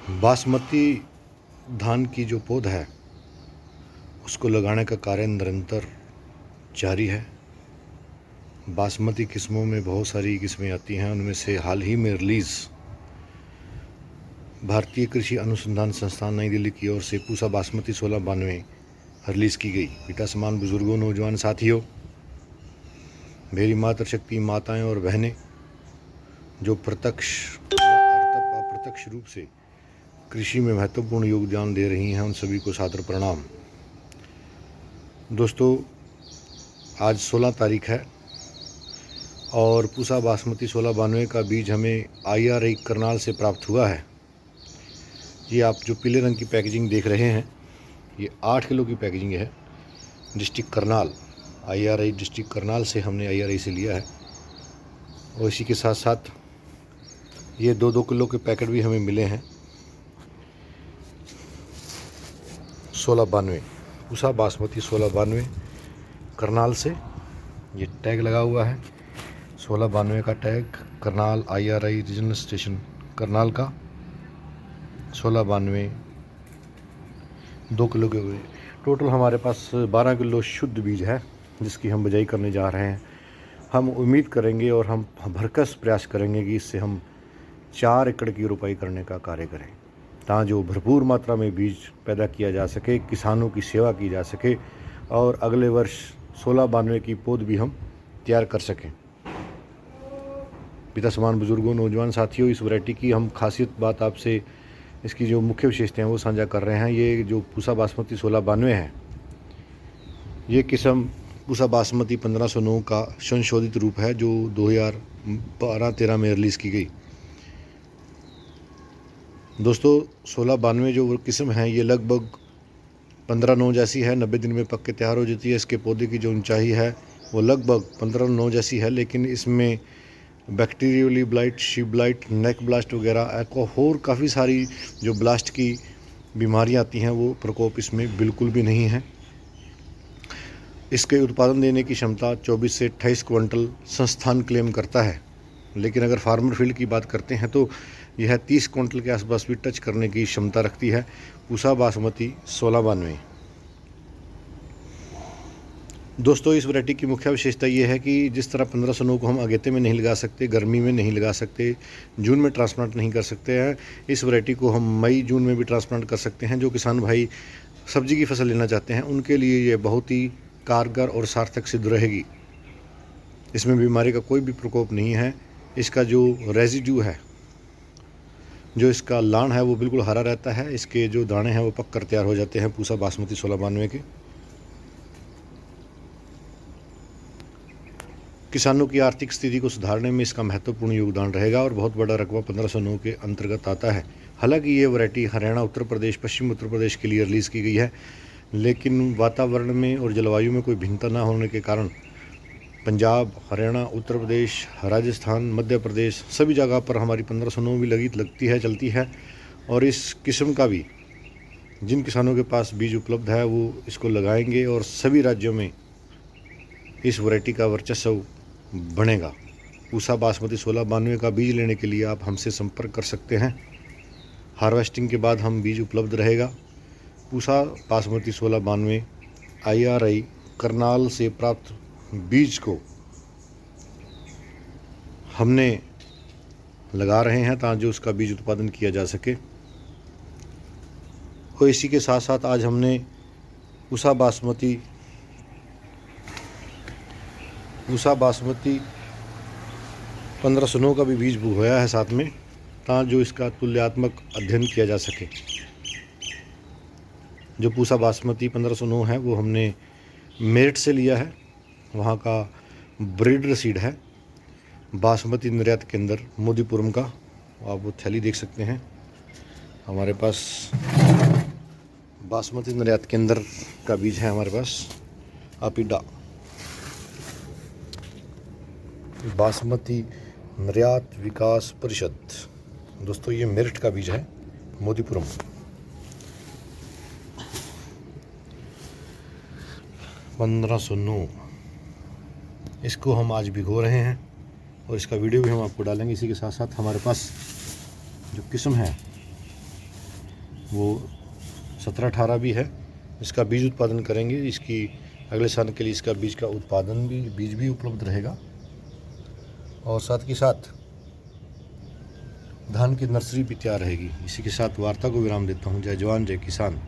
बासमती धान की जो पौध है उसको लगाने का कार्य निरंतर जारी है। बासमती किस्मों में बहुत सारी किस्में आती हैं, उनमें से हाल ही में रिलीज़ भारतीय कृषि अनुसंधान संस्थान नई दिल्ली की ओर से पूसा बासमती 1692 रिलीज़ की गई। पिता समान बुजुर्गों, नौजवान साथियों, मेरी मातृशक्ति माताएं और बहनें जो प्रत्यक्ष या अप्रत्यक्ष रूप से कृषि में महत्वपूर्ण योगदान दे रही हैं, उन सभी को सादर प्रणाम। दोस्तों, आज 16 तारीख है और पूसा बासमती 1692 का बीज हमें IRI करनाल से प्राप्त हुआ है। ये आप जो पीले रंग की पैकेजिंग देख रहे हैं, ये 8 किलो की पैकेजिंग है। District Karnal, IRI district Karnal से हमने IRI से लिया है। और इसी के साथ साथ ये 2-2 किलो के पैकेट भी हमें मिले हैं। 1692 पूसा बासमती 1692 करनाल से ये टैग लगा हुआ है। 1692 का tag, Karnal IRI regional station Karnal का 1692 2 किलो के हुए। टोटल हमारे पास 12 किलो शुद्ध बीज है जिसकी हम बिजाई करने जा रहे हैं। हम उम्मीद करेंगे और हम भरकस प्रयास करेंगे कि इससे हम 4 एकड़ की रोपाई करने का कार्य करें, ताकि जो भरपूर मात्रा में बीज पैदा किया जा सके, किसानों की सेवा की जा सके और अगले वर्ष 1692 की पौध भी हम तैयार कर सकें। पिता समान बुजुर्गों, नौजवान साथियों, इस वैरायटी की हम खासियत बात आपसे, इसकी जो मुख्य विशेषताएं हैं वो साझा कर रहे हैं। ये जो पूसा बासमती 1692 है, ये किस्म पूसा बासमती 1509 का संशोधित रूप है जो 2012-13 में रिलीज़ की गई। दोस्तों, 1692 जो किस्म है ये लगभग 1509 जैसी है। 90 दिन में पक के तैयार हो जाती है। इसके पौधे की जो ऊंचाई है वो लगभग 1509 जैसी है, लेकिन इसमें bacterial blight, sheath blight, neck blast वगैरह और काफ़ी सारी जो ब्लास्ट की बीमारियां आती हैं वो प्रकोप इसमें बिल्कुल भी नहीं है। इसके उत्पादन देने की क्षमता 24 से 28 क्विंटल संस्थान क्लेम करता है, लेकिन अगर फार्मर फील्ड की बात करते हैं तो यह 30 क्विंटल के आसपास भी टच करने की क्षमता रखती है। पूसा बासमती 1692। दोस्तों, इस वैरायटी की मुख्य विशेषता ये है कि जिस तरह 1509 को हम अगेते में नहीं लगा सकते, गर्मी में नहीं लगा सकते, जून में ट्रांसप्लांट नहीं कर सकते हैं, इस वैरायटी को हम मई जून में भी ट्रांसप्लांट कर सकते हैं। जो किसान भाई सब्जी की फसल लेना चाहते हैं उनके लिए ये बहुत ही कारगर और सार्थक सिद्ध रहेगी। इसमें बीमारी का कोई भी प्रकोप नहीं है। इसका जो रेजिड्यू है, जो इसका लाण है वो बिल्कुल हरा रहता है। इसके जो दाने हैं वो पक कर तैयार हो जाते हैं पूसा बासमती 1692 के। किसानों की आर्थिक स्थिति को सुधारने में इसका महत्वपूर्ण योगदान रहेगा और बहुत बड़ा रकबा 1509 के अंतर्गत आता है। हालांकि ये वैरायटी हरियाणा, उत्तर प्रदेश, पश्चिम उत्तर प्रदेश के लिए रिलीज़ की गई है, लेकिन वातावरण में और जलवायु में कोई भिन्नता न होने के कारण पंजाब, हरियाणा, उत्तर प्रदेश, राजस्थान, मध्य प्रदेश सभी जगह पर हमारी 1509 भी लगती है, चलती है। और इस किस्म का भी जिन किसानों के पास बीज उपलब्ध है वो इसको लगाएंगे और सभी राज्यों में इस वैरायटी का वर्चस्व बनेगा। पूसा बासमती 1692 का बीज लेने के लिए आप हमसे संपर्क कर सकते हैं। हार्वेस्टिंग के बाद हम बीज उपलब्ध रहेगा। पूसा बासमती 1692 IRI करनाल से प्राप्त बीज को हमने लगा रहे हैं ताकि जो उसका बीज उत्पादन किया जा सके। और इसी के साथ साथ आज हमने पूसा बासमती 1509 का भी बीज बोया है साथ में, ताकि जो इसका तुल्यात्मक अध्ययन किया जा सके। जो पूसा बासमती 1509 है वो हमने मेरठ से लिया है, वहाँ का ब्रीडर सीड है। बासमती निर्यात केंद्र मोदीपुरम का, आप वो थैली देख सकते हैं। हमारे पास बासमती निर्यात केंद्र का बीज है हमारे पास, अपिडा बासमती निर्यात विकास परिषद। दोस्तों, ये मेरठ का बीज है, मोदीपुरम। इसको हम आज भिगो रहे हैं और इसका वीडियो भी हम आपको डालेंगे। इसी के साथ साथ हमारे पास जो किस्म है वो 17-18 भी है। इसका बीज उत्पादन करेंगे, इसकी अगले साल के लिए इसका बीज भी उपलब्ध रहेगा। और साथ के साथ धान की नर्सरी भी तैयार रहेगी। इसी के साथ वार्ता को विराम देता हूँ। जय जवान जय किसान।